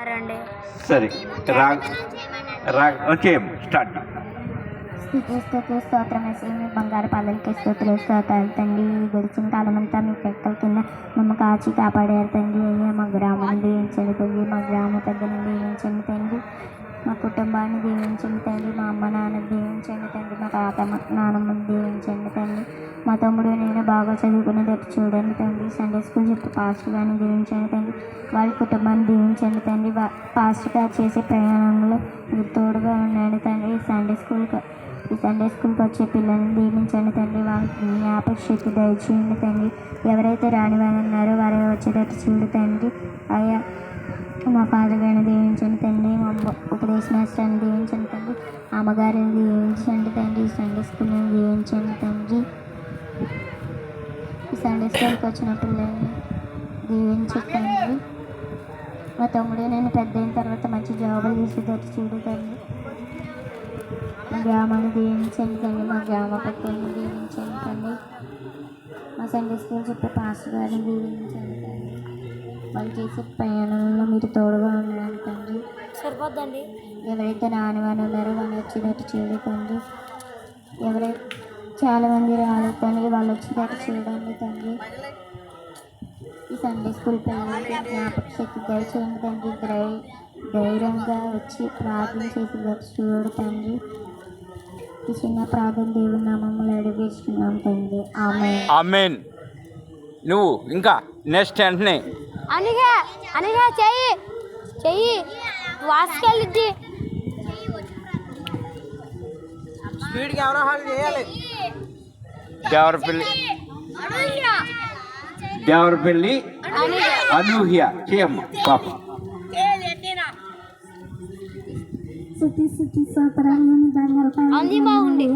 రండి. సరే okay start. స్తుతి స్తోత్రమేసి మీ బంగారు పాలలకి స్తోత్రాలు తండ్రి. గడిచిన కాలం అంతా మీ పెక్కల కింద మమ్మ కాచి కాపాడారు తండ్రి. అయ్యా మా గ్రామాన్ని దీవించండి తండ్రి. మా గ్రామ పెద్దలను దీవించండి తండ్రి. మా కుటుంబాన్ని దీవించండి తండ్రి. మా అమ్మ నాన్న దీవించండి తండ్రి. మా తాత నాన్నమ్మని దీవించండి తండ్రి. మా తమ్ముడు నేను బాగా చదువుకునేటట్టు చూడండి తండ్రి. సండే స్కూల్ చెప్పి పాస్టర్ గారిని దీవించండి తండ్రి. వాళ్ళ కుటుంబాన్ని దీవించండి తండ్రి. పాస్టర్ గారు చేసే ప్రయాణంలో మీరు తోడుగా ఉండండి తండ్రి. ఈ సండే స్కూల్కి వచ్చే పిల్లల్ని దీవించండి తండ్రి. వాళ్ళకి జ్ఞాపక శక్తి దయచేయండి తండ్రి. ఎవరైతే రాని వారు ఉన్నారో వారు వచ్చేటట్టు చూడు తండ్రి. అయ్యా మా ఫాదర్ గారిని దీవించండి తండ్రి. మా ఉపదేశ మాస్టర్ని దీవించండి తండ్రి. అమ్మగారిని దీవించండి తండ్రి. సండే స్కూల్ని దీవించండి తండ్రి. ఈ సండే స్కూల్కి వచ్చిన పిల్లల్ని దీవించండి తండ్రి. మా తమ్ముడు నేను పెద్ద అయిన తర్వాత మంచి జాబులు తీసేటట్టు చూడు తండ్రి. మా గ్రామాన్ని దీవించండి తండ్రి. మా గ్రామ పెద్దల్ని దీవించండి తండ్రి. మా సండే స్కూల్ చెప్పే పాస్టర్ గారిని దీవించండి తండ్రి. వాళ్ళు చేసే ప్రయాణంలో మీరు తోడుగా ఉండాలి తండ్రి. సరిపోద్దండి. ఎవరైతే రాని వారు ఉన్నారో వాళ్ళు వచ్చేటట్టు చూడు తండ్రి. ఎవరైతే చాలామంది రాలేదు తండ్రి, వాళ్ళు వచ్చేటట్టు చూడండి తండ్రి. ఈ సండే స్కూల్ పిల్లలకి జ్ఞాపక శక్తి దయచేయండి తండ్రి. ధైర్యంగా వచ్చి ప్రార్థన చేసేటట్టు చూడు తండ్రి. ఈ చిన్న ప్రార్థన దేవుని నామములో అడిగిస్తున్నాం తండ్రి. ఆమేన్. నువ్వు ఇంకా నెక్స్ట్ వెంటనే అనగా చెయ్యి వాసుకెళ్ళిద్ది. స్పీడ్గా ఎవరో హాల్ చేయాలి. దేవరపల్లి అనూహ్య చేయమ్మ పాప. స్తుతి స్తోత్రాలు బాగుంది.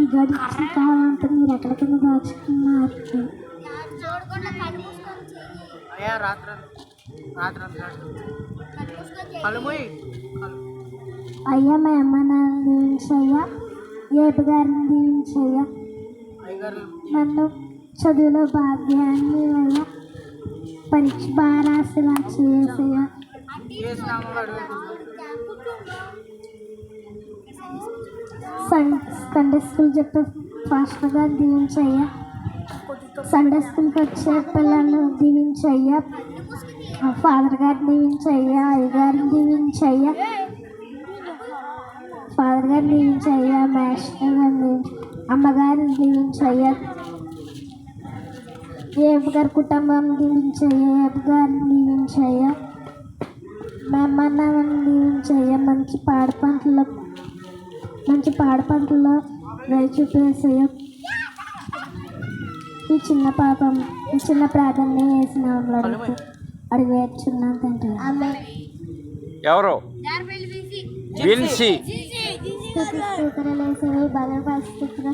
ఈ గడిచిన కాలం అంతా మీరు ఎక్కడికైనా దాచుకున్నారు. అయ్యా రాత్రి అయ్యా మా అమ్మ నాన్న దీవించయ్యా. ఏపు గారిని దీవించయ్యా. నన్ను చదువులో భాగ్యాన్ని అయ్యా. పరీక్ష బాగా రాసేలా చేసయ్యా. సండే స్కూల్ చెప్పే పాస్టర్ గారిని దీవించయ్యా. సండే స్కూల్కి వచ్చే పిల్లలను దీవించయ్యా. ఫాదర్ గారిని దీవించయ్యా. అయ్యగారిని దీవించయ్యా. ఫాదర్ గారిని దీవించయ్యా. మాస్టర్ గారిని అమ్మగారిని దీవించయ్యా. ఏపు గారి కుటుంబం దీవించయ్యా. ఏపు గారిని దీవించయ్యా. మా అమ్మ నాన్నని దీవించయ్యా. మంచి పాడి పంటల్లో దయ చూపేసయ్యా. ఈ చిన్న ప్రార్థన వేసిన అడిగి వేస్తున్నాను తండ్రి. ఎవరు విన్సి స్తోత్రాలేసేవి బలపరిస్తున్న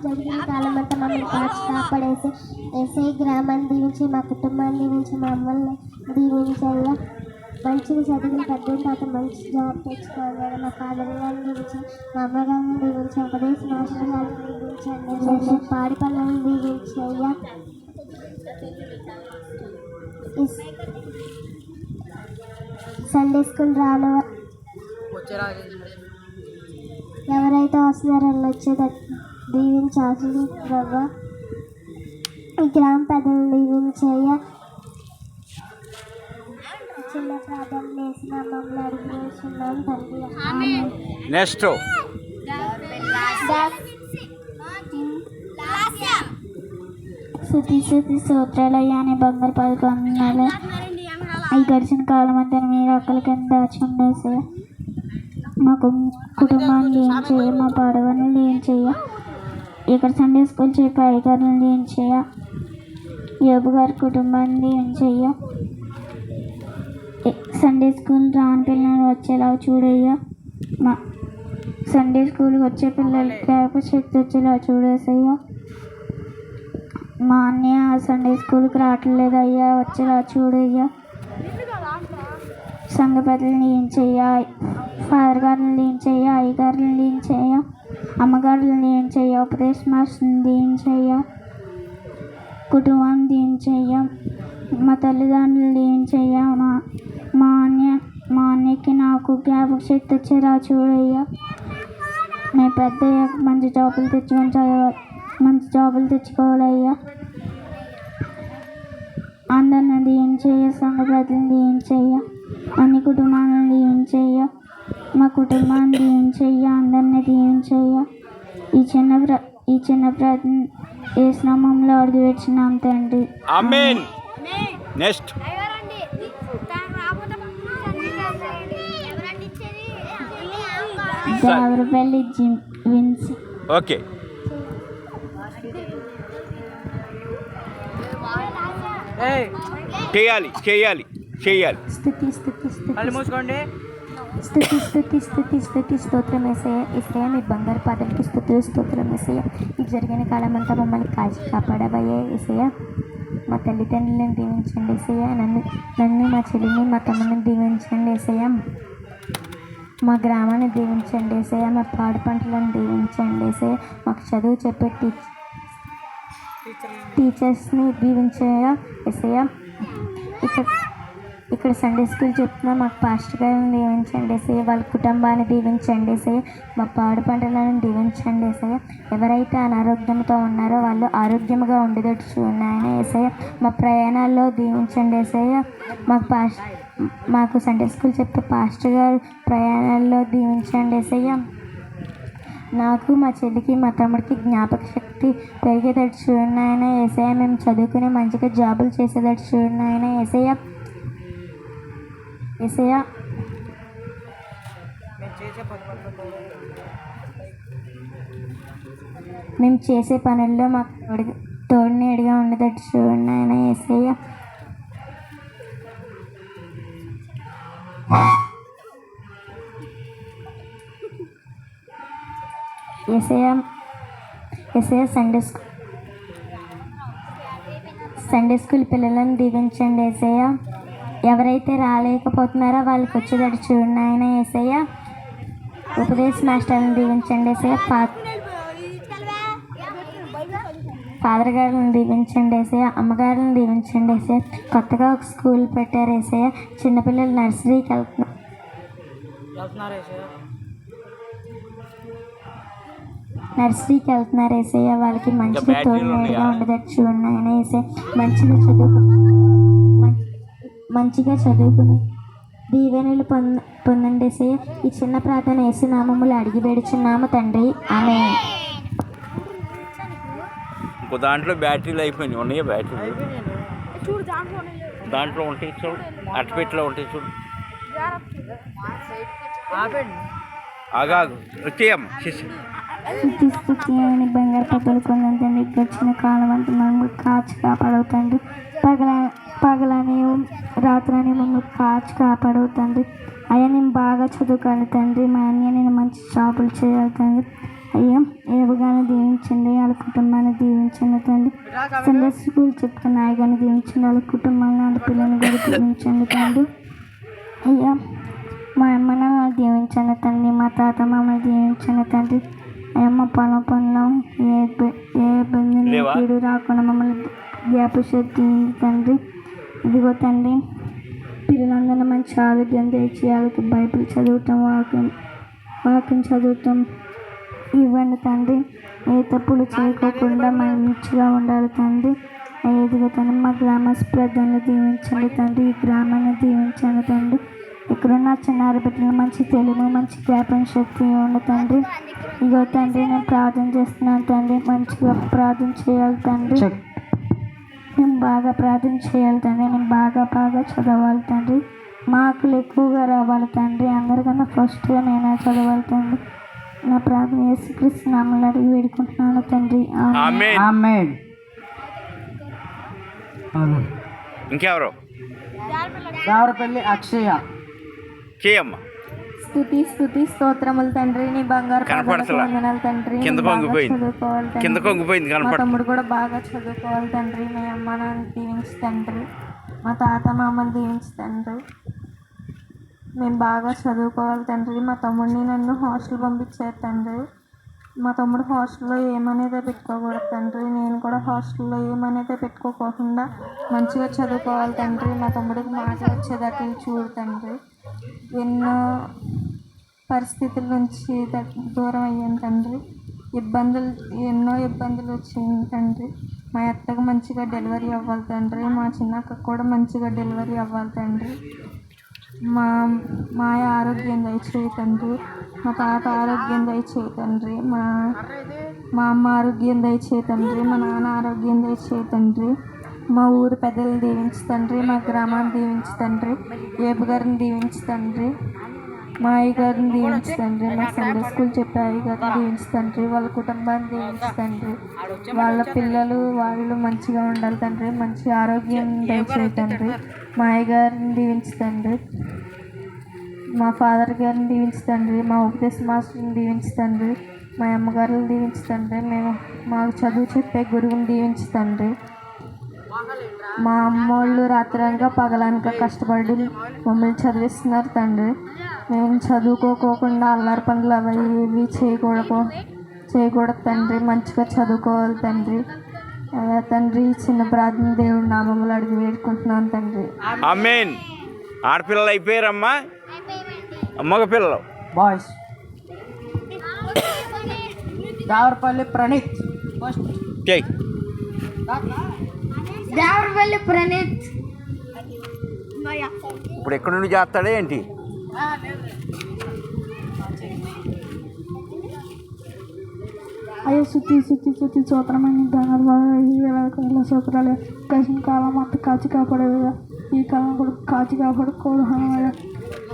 జరిగిన కాలం అంతా మమ్మల్ని కాచి కాపాడేసి వేసే గ్రామాన్ని దీవించి మా కుటుంబాన్ని దీవించి మా అమ్మల్ని దీవించయ్యా. మంచిగా చదివిన పెద్ద తర్వాత మంచి జాబ్ తెచ్చుకోవాలి. మా ఫాదర్ గారిని దీవించి మా అమ్మగారిని దీవించి ఉపదేశ మాస్టర్ గారిని దీవించండి. పాడి పనులను దీవించయ్యా. సండే స్కూల్ రాను ఎవరైతే వస్తున్నారో వచ్చేటట్టు దీవించాల్సింది ప్రభా. ఈ గ్రామ పెద్దలను దీవించయ్యా. చిన్న ప్రార్థన వేసిన మమ్మల్ని అడిగి వేస్తున్నాం తండ్రి. నెక్స్ట్ స్తుతి స్తోత్రాలయ్యా అని బంగారు పదకొండు ఈ గడిచిన కాలం అంతా మీరు ఒక్కరి కింద దాచుకుండేసా. మాకు కుటుంబాన్ని ఏం చేయ, మా పడవని ఏం చేయ, ఇక్కడ సండే స్కూల్ చెప్పి అయ్యగారిని ఏం చేయ, యోబు గారి కుటుంబాన్ని ఏం చెయ్య. సండే స్కూల్ రాని పిల్లలు వచ్చేలా చూడయ్యా. మా సండే స్కూల్కి వచ్చే పిల్లలకి శక్తి వచ్చేలా చూడేసయ్యా. మా అన్నయ్య సండే స్కూల్కి రావట్లేదు అయ్యా, వచ్చేలా చూడయ్యా. సంఘ పెద్దల్ని ఏం చెయ్య, ఫాదర్ గారిని ఏం చెయ్య, అయ్యగారిని ఏం చెయ్య, అమ్మగారిని ఏం చెయ్య, ఉపదేశ మాస్టర్ని ఏం చెయ్య, కుటుంబాన్ని ఏం చెయ్య, మా తల్లిదండ్రులు ఏం చెయ్య, మాకు జ్ఞాపక శక్తి వచ్చేలా చూడయ్యా. మేము పెద్ద మంచి జాబులు తెచ్చుకోవాలయ్యా. అందరిని దీవించయ్య, సంఘ ప్రజలను దీవించయ్య, అన్ని కుటుంబాలను దీవించయ్య, మా కుటుంబాన్ని దీవించయ్య, అందరినీ దీవించయ్య. ఈ చిన్న ప్రార్థన యేసు నామములో అడిగి వచ్చినాం తండ్రి. ఆమేన్. నెక్స్ట్ దేవరపల్లి విన్సీ. ఓకే. ఏయ్ చేయాలి చేయాలి చేయాలి. స్తుతి స్తుతి స్తుతి కళ్ళు మూసుకోండి. స్తుతి స్తుతి స్తుతి స్తుతి స్తోత్రం యేసయ్య. యేసయ్య మీ బంగారు పాదలకి స్తుతులు స్తోత్రం యేసయ్య. ఈ జరిగిన కాలం అంతా మమ్మల్ని కాచి కాపాడబోయే యేసయ్య. మా తల్లిదండ్రులను దీవించండి యేసయ్య. నన్ను మా చెల్లిని మా తమ్ముడిని దీవించండి యేసయ్య. మా గ్రామాన్ని దీవించండి యేసయ్య. మా పాడి పంటలను దీవించండి యేసయ్య. మాకు చదువు చెప్పే టీచర్స్ని దీవించయ్య యేసయ్య. ఇక్కడ సండే స్కూల్ చెప్తున్నా మాకు పాస్టర్ గారిని దీవించండి యేసయ్య. వాళ్ళ కుటుంబాన్ని దీవించండి యేసయ్య. మా పాడి పంటలను దీవించండి యేసయ్య. ఎవరైతే అనారోగ్యంతో ఉన్నారో వాళ్ళు ఆరోగ్యంగా ఉండేటట్టు చూడండి ఆయన యేసయ్య. మా ప్రయాణాల్లో దీవించండి యేసయ్య. మాకు సండే స్కూల్ చెప్పే పాస్టర్ గారు ప్రయాణాల్లో దీవించండి యేసయ్య. నాకు మా చెల్లికి మా తమ్ముడికి జ్ఞాపక శక్తి పెరిగేటట్టు చూడండి ఆయన యేసయ్య. మేము చదువుకుని మంచిగా జాబులు చేసేటట్టు చూడండి ఆయన యేసయ్య. యేసయ్య మేము చేసే పనుల్లో మాకు తోడునేడుగా ఉండేటట్టు చూడండి ఆయన యేసయ్య. యేసయ్య సండే స్కూల్ పిల్లలను దీవించండి యేసయ్య. ఎవరైతే రాలేకపోతున్నారో వాళ్ళకి వచ్చేటట్టు చూడండి ఆయన యేసయ్య. ఉపదేశ మాస్టర్లను దీవించండి యేసయ్య. ఫాదర్ గారిని దీవించండి యేసయ్య. అమ్మగారిని దీవించండి యేసయ్య. కొత్తగా ఒక స్కూల్ పెట్టారు యేసయ్య. చిన్నపిల్లలు నర్సరీకి వెళ్తున్నారు యేసయ్య. వాళ్ళకి మంచిగా తోడుగా ఉండేటట్టు చూడండి ఆయన యేసయ్య. మంచిగా చదువుకుని దీవెనలు పొందండి యేసయ్య. ఈ చిన్న ప్రార్థన యేసు నామములో అడిగి వేడుచున్నాము తండ్రి. ఆమేన్. ఇంకో దాంట్లో బ్యాటరీలు అయిపోయినాయి. ఉన్నాయా బ్యాటరీలు? దాంట్లో ఉంటాయి చూడు, అట్టపెట్టిలో ఉంటాయి చూడు. ఆగాగు వచ్చేయమ్మ. స్తుతి అని బంగారు పద్ధతులు కొందండి. గడిచిన కాలం అంతా మమ్మల్ని కాచి కాపాడవుతండి. పగలని రాత్రని మమ్మల్ని కాచి కాపాడవుతండి. అయ్యా నేను బాగా చదువుకోవాలి తండ్రి. మా అన్నయ్య నేను మంచి జాబులు చేయాలి తండ్రి. అయ్యా ఏవుగానే దీవించండి. వాళ్ళ కుటుంబాన్ని దీవించండి తండ్రి. సండే స్కూల్ చెప్తున్న నాయగాన్ని దీవించండి. వాళ్ళ కుటుంబాన్ని వాళ్ళ పిల్లల్ని కూడా దీవించండి తండ్రి. అయ్యా మా అమ్మని దీవించండి తండ్రి. మా తాత మమ్మల్ని దీవించండి తండ్రి. అయ్యా మా పనులు ఏ ఇబ్బంది కీడు రాకుండా మమ్మల్ని జ్ఞాపశక్తి తండ్రి. ఇదిగో తండ్రి పిల్లలందరినీ మంచి ఆరోగ్యం తెచ్చి వాళ్ళకి బైబిల్ చదువుతాం, వాక్యం చదువుతాం ఇవ్వండి తండ్రి. ఏ తప్పులు చేయకోకుండా మంచిగా ఉండాలి తండ్రి. ఇదిగో తండ్రి మా గ్రామ ప్రజలను దీవించండి తండ్రి. ఈ గ్రామాన్ని దీవించండి తండ్రి. ఇక్కడున్న చిన్నారి బిడ్డలు మంచి తెలుగు మంచి జ్ఞాపన శక్తి ఉండి తండ్రి. ఇగో తండ్రి నేను ప్రార్థన చేస్తున్నాను తండ్రి. మంచిగా ప్రార్థన చేయాలి తండ్రి. నేను బాగా ప్రార్థన చేయాలి తండ్రి. నేను బాగా చదవాలి తండ్రి. మార్కులు ఎక్కువగా రావాలి తండ్రి. అందరికన్నా ఫస్ట్గా నేనే చదవాలి తండ్రి. నా ప్రార్థన యేసుక్రీస్తు నామములో అడిగి వేడుకుంటున్నాను తండ్రి. ఆమేన్. ఇంకెవరు? దేవరపల్లి అక్షయ. చేయమ్మా. స్తుతి స్తోత్రములు తండ్రి. నీ బంగారు కనపడతలా? వందనాలు తండ్రి. కింద కొంగిపోయింది. చదువుకోవాలి తండ్రి. కింద కొంగిపోయింది మా కనపడ. తమ్ముడు కూడా బాగా చదువుకోవాలి తండ్రి. మీ అమ్మ నాన్న దీవించి తండ్రి. మా తాత మామని దీవించి తండ్రి. మేము బాగా చదువుకోవాలి తండ్రి. మా తమ్ముడిని నన్ను హాస్టల్ పంపించారు తండ్రి. మా తమ్ముడు హాస్టల్లో ఏమనేదే పెట్టుకోకూడదు తండ్రి. నేను కూడా హాస్టల్లో ఏమనేదే పెట్టుకోకుండా మంచిగా చదువుకోవాలి తండ్రి. మా తమ్ముడికి మాట వచ్చేదాకా చూడు తండ్రి. ఎన్నో పరిస్థితుల నుంచి దూరం అయ్యాను తండ్రి. ఎన్నో ఇబ్బందులు వచ్చింది తండ్రి. మా అత్తకు మంచిగా డెలివరీ అవ్వాలి తండ్రి. మా చిన్నక్క కూడా మంచిగా డెలివరీ అవ్వాలి తండ్రి. మా మాయ ఆరోగ్యం దయచేయి తండ్రి. మా తాత ఆరోగ్యం దయచేయి తండ్రి. మా అమ్మ ఆరోగ్యం దయచేయి తండ్రి. మా నాన్న ఆరోగ్యం దయచేయి తండ్రి. మా ఊరు పెద్దలను దీవించు తండ్రి. మా గ్రామాన్ని దీవించు తండ్రి. ఏపు గారిని దీవించు తండ్రి. మా అయ్యగారిని దీవించు తండ్రి. మా సండే స్కూల్ చెప్పే అయ్యగారిని దీవించు తండ్రి. వాళ్ళ కుటుంబాన్ని దీవించు తండ్రి. వాళ్ళ పిల్లలు వాళ్ళు మంచిగా ఉండాలి తండ్రి. మంచి ఆరోగ్యం దయచేయి తండ్రి. మా అయ్యగారిని దీవించు తండ్రి. మా ఫాదర్ గారిని దీవించు తండ్రి. మా ఉపదేశ మాస్టర్ని దీవించు తండ్రి. మా అమ్మగారిని దీవించు తండ్రి. మాకు చదువు చెప్పే గురువుని దీవించు తండ్రి. మా అమ్మోళ్ళు రాత్రనగా పగలనక కష్టపడి మమ్మల్ని చదివిస్తున్నారు తండ్రి. మేము చదువుకోకుండా అల్లరి పనులు అవి ఇవి చేయకూడదు తండ్రి. మంచిగా చదువుకోవాలి తండ్రి. తండ్రి చిన్న ప్రార్థన దేవుడి నామములు అడిగి వేడుకుంటున్నాను తండ్రి. ఆమేన్. ఆడపిల్లలు అయిపోయారమ్మా, మగ పిల్లలు. బాయ్స్ దావరపల్లి ప్రణీత్. చెయ్యి. దేవరపల్లి ప్రణీత్. ఇప్పుడు ఎక్కడి నుండి చేస్తాడే ఏంటి? అయ్యో శుద్ధి సూత్రమైన ధనాలు సూత్రాలు గడిచిన కాలం అంత కాచి కాపాడేవయ్యా. ఈ కాలం కూడా కాచి కాపాడుకోవడం.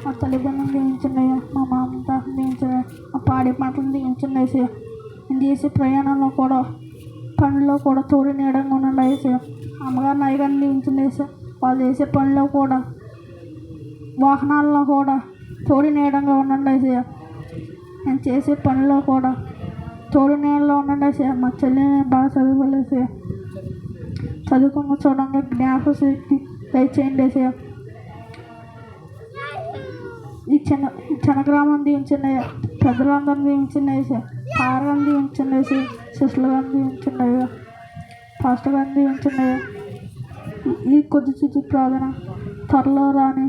మా తల్లిదండ్రులను దీవించున్నాయా. మా మామ తాతను దీవించా. మా పాడి పంటలను దీవించున్నాయి. నేను చేసే ప్రయాణంలో కూడా పనుల్లో కూడా తోడు నీడంగా ఉండండి వేసా. అమ్మగారిని అయ్యగారిని దీవించున్నాయి. వాళ్ళు చేసే పనుల్లో కూడా వాహనాల్లో కూడా తోడు నీడంగా ఉండండి వేసా. నేను చేసే పనుల్లో కూడా తోడు నీడలో ఉండండి వేసా. మా చెల్లిని బాగా చదువుకోలేసా. చదువుకున్న చూడంగా జ్ఞాపక శక్తి దయచేయండి వేసా. ఈ చిన్న గ్రామం దీవించున్నాయి. పెద్దలందరినీ దీవించున్నాయి. పారగాన్ని దీవించున్నాయి. సిస్టర్ గారిని దీవించున్నాయి. పాస్టర్ గారిని దీవించున్నాయి. ఈ కొద్ది ప్రార్థన త్వరలో రాని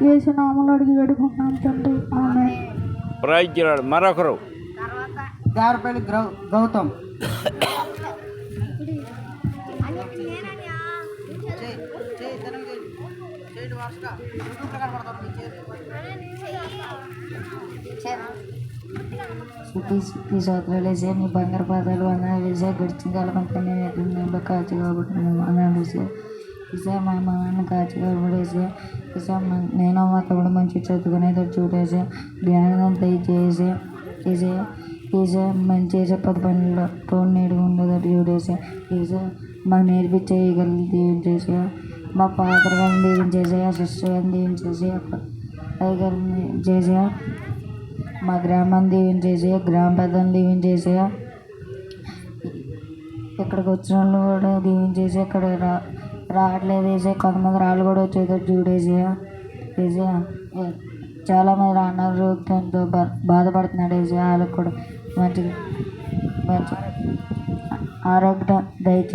యేసు నామములో అడిగి వేడుకుంటున్నాను తండ్రి. ఆమేన్. ప్రైజ్. మరొకరు దావరపల్లి గౌతమ్. శుద్ధి సోత్రాలు వేసే నీ బంగారు పాదాలు అన్నాలు వేసే గడిచిన కాలం అంతా నేను ఎక్కడ కాచి కాబట్టి అన్నాడు వేసే. వేసే మా నాన్న కాచి కాబట్టి వేసే నేను మా తమ్ముడు మంచి చదువుకునేది చూడేసే. జ్ఞానం దయచేసే వేసే మంచి చేసే 10 పనుల్లో తోడు నీడుగా ఉండేటట్టు చూడేసే. వేసే మాకు నేర్పించేయగలిగి దీవించేసే. మా ఫాదర్ గారిని దీవించేసే. సిస్టర్ గారిని దీవించేసే. అయ్యగారిని చేసే. మా గ్రామాన్ని దీవించేసే. గ్రామ పెద్దలను దీవించేసే. ఇక్కడికి వచ్చిన వాళ్ళు కూడా దీవించేసి. ఇక్కడ రావట్లేదు వేసే. కొంతమంది రాళ్ళు కూడా వచ్చేటట్టు చూడేసే. వేసే చాలామంది అనారోగ్యంతో బాధపడుతున్నాడు వేసే. వాళ్ళకి కూడా మంచి ఆరోగ్యం దయచేసి